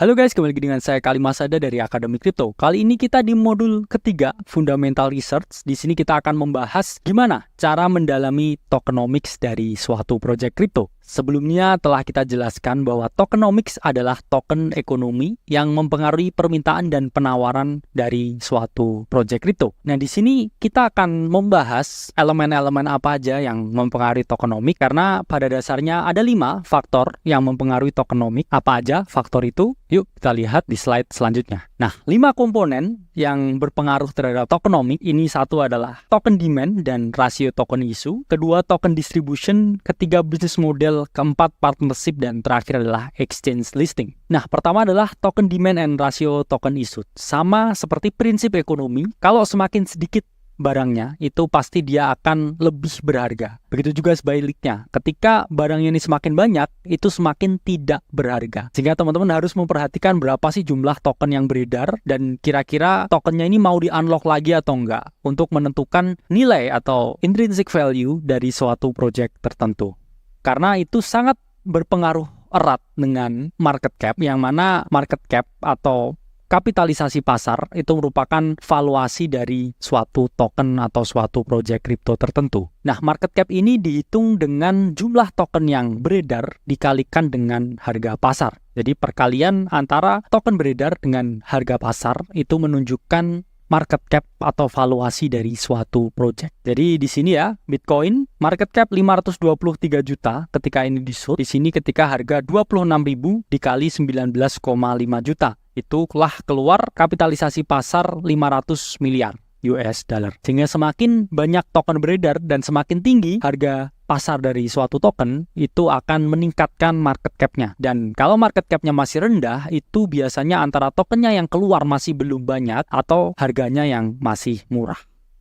Halo guys, kembali lagi dengan saya Kali Masada dari Akademi Kripto. Kali ini kita di modul ketiga, Fundamental Research. Di sini kita akan membahas gimana cara mendalami tokenomics dari suatu proyek kripto. Sebelumnya telah kita jelaskan bahwa tokenomics adalah token ekonomi yang mempengaruhi permintaan dan penawaran dari suatu proyek kripto. Nah, di sini kita akan membahas elemen-elemen apa aja yang mempengaruhi tokenomics, karena pada dasarnya ada 5 faktor yang mempengaruhi tokenomics. Apa aja faktor itu? Yuk kita lihat di slide selanjutnya. Nah, 5 komponen yang berpengaruh terhadap tokenomics ini, satu adalah token demand dan rasio token issue, kedua token distribution, ketiga business model, keempat partnership, dan terakhir adalah exchange listing. Nah, pertama adalah token demand and rasio token issue. Sama seperti prinsip ekonomi, kalau semakin sedikit barangnya, itu pasti dia akan lebih berharga. Begitu juga sebaliknya, ketika barangnya ini semakin banyak, itu semakin tidak berharga. Sehingga teman-teman harus memperhatikan berapa sih jumlah token yang beredar, dan kira-kira tokennya ini mau di-unlock lagi atau enggak, untuk menentukan nilai atau intrinsic value dari suatu project tertentu. Karena itu sangat berpengaruh erat dengan market cap, yang mana market cap atau kapitalisasi pasar itu merupakan valuasi dari suatu token atau suatu proyek kripto tertentu. Nah, market cap ini dihitung dengan jumlah token yang beredar dikalikan dengan harga pasar. Jadi perkalian antara token beredar dengan harga pasar itu menunjukkan market cap atau valuasi dari suatu project. Jadi di sini ya, Bitcoin market cap 523 juta ketika ini di-short. Di sini ketika harga 26.000 dikali 19,5 juta. Itulah keluar kapitalisasi pasar 500 miliar US dollar. Sehingga semakin banyak token beredar dan semakin tinggi harga pasar dari suatu token, itu akan meningkatkan market cap-nya. Dan kalau market cap-nya masih rendah, itu biasanya antara tokennya yang keluar masih belum banyak atau harganya yang masih murah.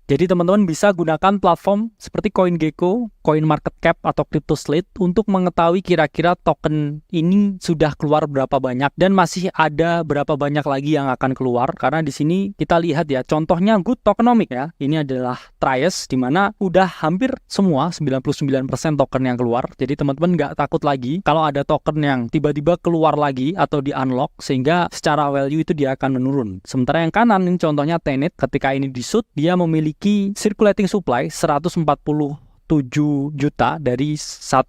Jadi teman-teman bisa gunakan platform seperti CoinGecko, CoinMarketCap, atau CryptoSlate untuk mengetahui kira-kira token ini sudah keluar berapa banyak dan masih ada berapa banyak lagi yang akan keluar. Karena di sini kita lihat ya, contohnya Good Tokenomics ya. Ini adalah Trias, di mana udah hampir semua 99% token yang keluar. Jadi teman-teman nggak takut lagi kalau ada token yang tiba-tiba keluar lagi atau di-unlock, sehingga secara value itu dia akan menurun. Sementara yang kanan ini contohnya Tenet, ketika ini di-shoot, dia memiliki circulating supply 147 juta dari 1,2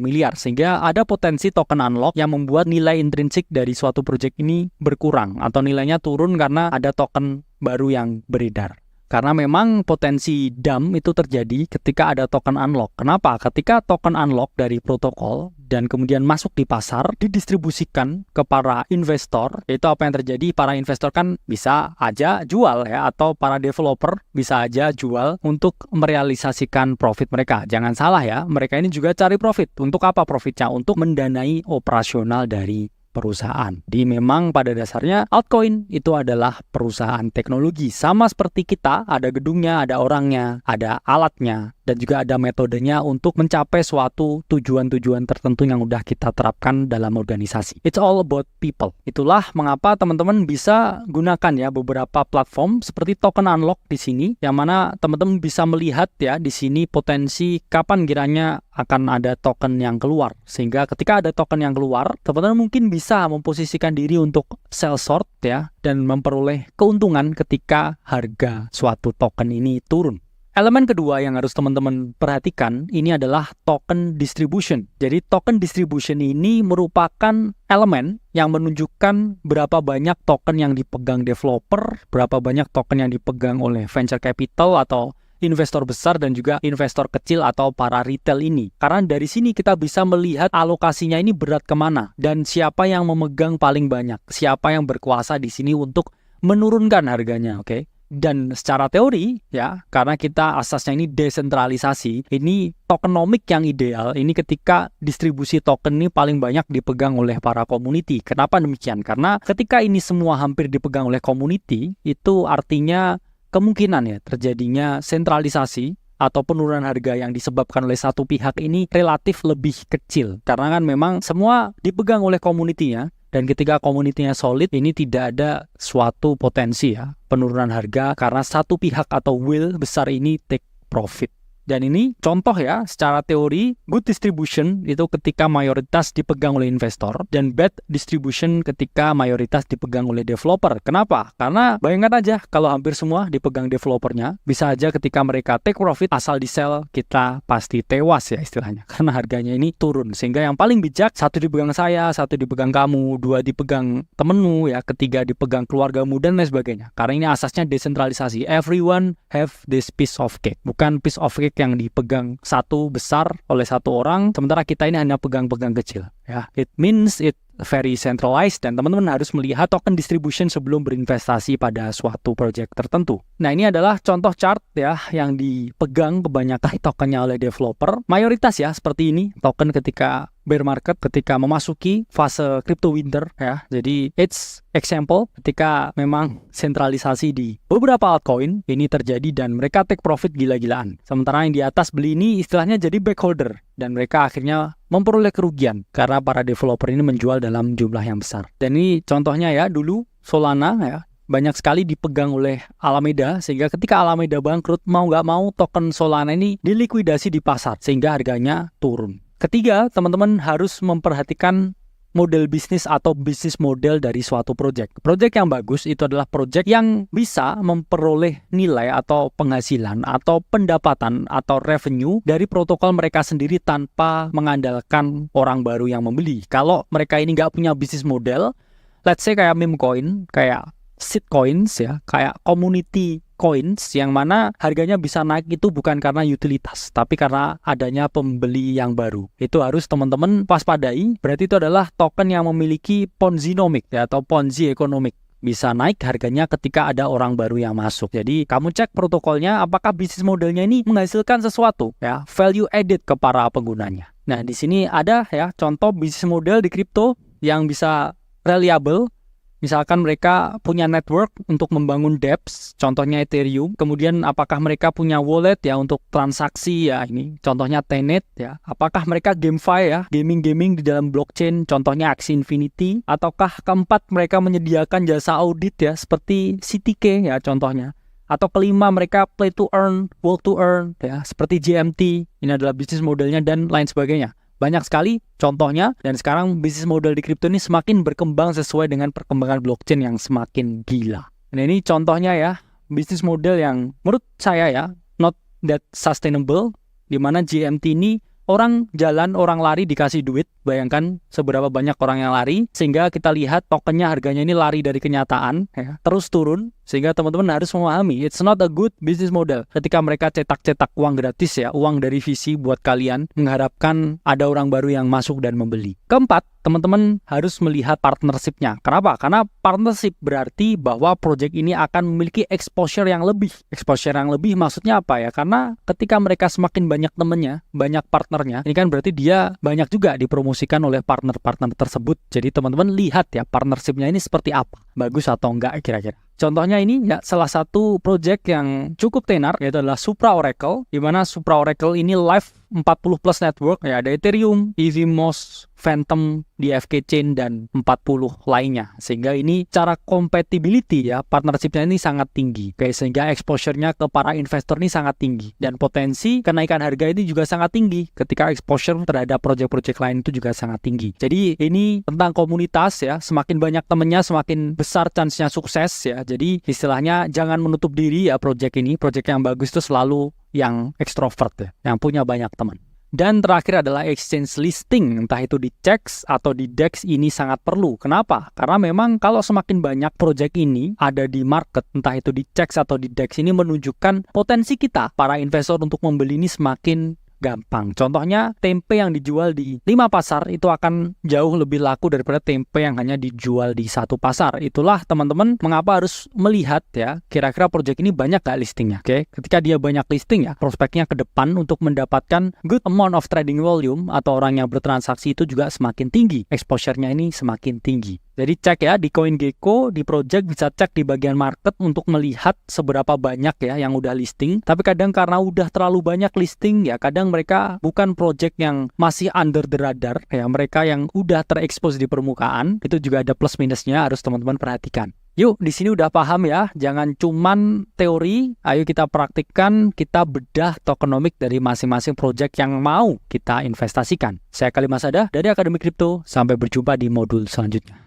miliar, sehingga ada potensi token unlock yang membuat nilai intrinsik dari suatu project ini berkurang atau nilainya turun karena ada token baru yang beredar. Karena memang potensi dump itu terjadi ketika ada token unlock. Kenapa? Ketika token unlock dari protokol dan kemudian masuk di pasar, didistribusikan ke para investor, itu apa yang terjadi? Para investor kan bisa aja jual ya, atau para developer bisa aja jual untuk merealisasikan profit mereka. Jangan salah ya, mereka ini juga cari profit. Untuk apa profitnya? Untuk mendanai operasional dari perusahaan. Jadi memang pada dasarnya altcoin itu adalah perusahaan teknologi. Sama seperti kita, ada gedungnya, ada orangnya, ada alatnya, dan juga ada metodenya untuk mencapai suatu tujuan-tujuan tertentu yang udah kita terapkan dalam organisasi. It's all about people. Itulah mengapa teman-teman bisa gunakan ya beberapa platform seperti token unlock di sini, yang mana teman-teman bisa melihat ya di sini potensi kapan kiranya akan ada token yang keluar. Sehingga ketika ada token yang keluar, teman-teman mungkin bisa memposisikan diri untuk sell short ya, dan memperoleh keuntungan ketika harga suatu token ini turun. Elemen kedua yang harus teman-teman perhatikan ini adalah token distribution. Jadi token distribution ini merupakan elemen yang menunjukkan berapa banyak token yang dipegang developer, berapa banyak token yang dipegang oleh venture capital atau investor besar dan juga investor kecil atau para retail ini. Karena dari sini kita bisa melihat alokasinya ini berat kemana dan siapa yang memegang paling banyak, siapa yang berkuasa di sini untuk menurunkan harganya, oke? Dan secara teori ya, karena kita asasnya ini desentralisasi, ini tokenomic yang ideal ini ketika distribusi token ini paling banyak dipegang oleh para community. Kenapa demikian? Karena ketika ini semua hampir dipegang oleh community, itu artinya kemungkinan ya terjadinya sentralisasi atau penurunan harga yang disebabkan oleh satu pihak ini relatif lebih kecil. Karena kan memang semua dipegang oleh community-nya. Dan ketika komunitinya solid, ini tidak ada suatu potensi ya penurunan harga karena satu pihak atau will besar ini take profit. Dan ini contoh ya, secara teori, good distribution itu ketika mayoritas dipegang oleh investor, dan bad distribution ketika mayoritas dipegang oleh developer. Kenapa? Karena bayangkan aja, kalau hampir semua dipegang developernya, bisa aja ketika mereka take profit, asal di sell, kita pasti tewas ya istilahnya. Karena harganya ini turun. Sehingga yang paling bijak, satu dipegang saya, satu dipegang kamu, dua dipegang temenmu, ya, ketiga dipegang keluargamu, dan lain sebagainya. Karena ini asasnya desentralisasi. Everyone have this piece of cake. Bukan piece of cake yang dipegang satu besar oleh satu orang, sementara kita ini hanya pegang-pegang kecil. Ya, it means it very centralized, dan teman-teman harus melihat token distribution sebelum berinvestasi pada suatu project tertentu. Nah, ini adalah contoh chart ya yang dipegang kebanyakan tokennya oleh developer. Mayoritas ya seperti ini token ketika bear market, ketika memasuki fase crypto winter ya. Jadi it's example ketika memang sentralisasi di beberapa altcoin ini terjadi dan mereka take profit gila-gilaan. Sementara yang di atas beli ini istilahnya jadi backholder, dan mereka akhirnya memperoleh kerugian karena para developer ini menjual dalam jumlah yang besar. Dan ini contohnya ya, dulu Solana ya banyak sekali dipegang oleh Alameda, sehingga ketika Alameda bangkrut, mau nggak mau token Solana ini dilikuidasi di pasar sehingga harganya turun. Ketiga, teman-teman harus memperhatikan model bisnis atau bisnis model dari suatu project. Project yang bagus itu adalah project yang bisa memperoleh nilai atau penghasilan atau pendapatan atau revenue dari protokol mereka sendiri tanpa mengandalkan orang baru yang membeli. Kalau mereka ini nggak punya bisnis model, let's say kayak meme coin, kayak seed coins ya, kayak community coins yang mana harganya bisa naik itu bukan karena utilitas, tapi karena adanya pembeli yang baru. Itu harus teman-teman waspadai. Berarti itu adalah token yang memiliki ponzinomic ya, atau ponzi ekonomik. Bisa naik harganya ketika ada orang baru yang masuk. Jadi kamu cek protokolnya apakah bisnis modelnya ini menghasilkan sesuatu ya, value added ke para penggunanya. Nah, di sini ada ya contoh bisnis model di kripto yang bisa reliable. Misalkan mereka punya network untuk membangun dApps, contohnya Ethereum. Kemudian apakah mereka punya wallet ya untuk transaksi ya, ini contohnya Tenet ya. Apakah mereka GameFi ya, gaming di dalam blockchain, contohnya Axie Infinity. Ataukah keempat mereka menyediakan jasa audit ya seperti CTK ya contohnya. Atau kelima mereka play to earn, work to earn ya seperti GMT. Ini adalah bisnis modelnya dan lain sebagainya. Banyak sekali contohnya, dan sekarang bisnis model di kripto ini semakin berkembang sesuai dengan perkembangan blockchain yang semakin gila. Nah, ini contohnya ya, bisnis model yang menurut saya ya, not that sustainable, di mana GMT ini orang jalan, orang lari dikasih duit. Bayangkan seberapa banyak orang yang lari, sehingga kita lihat tokennya harganya ini lari dari kenyataan, ya, terus turun. Sehingga teman-teman harus memahami, it's not a good business model. Ketika mereka cetak-cetak uang gratis ya, uang dari VC buat kalian, mengharapkan ada orang baru yang masuk dan membeli. Keempat, teman-teman harus melihat partnership-nya. Kenapa? Karena partnership berarti bahwa project ini akan memiliki exposure yang lebih. Exposure yang lebih maksudnya apa ya? Karena ketika mereka semakin banyak temennya, banyak partnernya, ini kan berarti dia banyak juga dipromosikan oleh partner-partner tersebut. Jadi teman-teman lihat ya, partnership-nya ini seperti apa. Bagus atau enggak kira-kira. Contohnya ini ya salah satu project yang cukup tenar, yaitu adalah Supra Oracle, di mana Supra Oracle ini live 40 plus network ya, ada Ethereum, EVMOS, Phantom, DFK Chain, dan 40 lainnya. Sehingga ini cara compatibility ya, partnershipnya ini sangat tinggi. Oke, sehingga exposure-nya ke para investor ini sangat tinggi. Dan potensi kenaikan harga ini juga sangat tinggi ketika exposure terhadap project-project lain itu juga sangat tinggi. Jadi ini tentang komunitas ya, semakin banyak temennya semakin besar chance-nya sukses ya. Jadi istilahnya jangan menutup diri ya project ini. Project yang bagus itu selalu yang extrovert ya, yang punya banyak teman. Dan terakhir adalah exchange listing, entah itu di CEX atau di DEX, ini sangat perlu. Kenapa? Karena memang kalau semakin banyak project ini ada di market, entah itu di CEX atau di DEX, ini menunjukkan potensi kita, para investor untuk membeli ini semakin gampang. Contohnya tempe yang dijual di 5 pasar itu akan jauh lebih laku daripada tempe yang hanya dijual di 1 pasar. Itulah teman-teman mengapa harus melihat ya, kira-kira project ini banyak gak listingnya. Oke, ketika dia banyak listing ya, prospeknya ke depan untuk mendapatkan good amount of trading volume atau orang yang bertransaksi itu juga semakin tinggi. Exposure-nya ini semakin tinggi. Jadi cek ya di CoinGecko, di project bisa cek di bagian market untuk melihat seberapa banyak ya yang udah listing. Tapi kadang karena udah terlalu banyak listing ya, kadang mereka bukan project yang masih under the radar ya, mereka yang udah terekspos di permukaan. Itu juga ada plus minusnya, harus teman-teman perhatikan. Yuk, di sini udah paham ya, jangan cuman teori, ayo kita praktikkan, kita bedah tokenomics dari masing-masing project yang mau kita investasikan. Saya Kali Masada dari Akademi Kripto, sampai berjumpa di modul selanjutnya.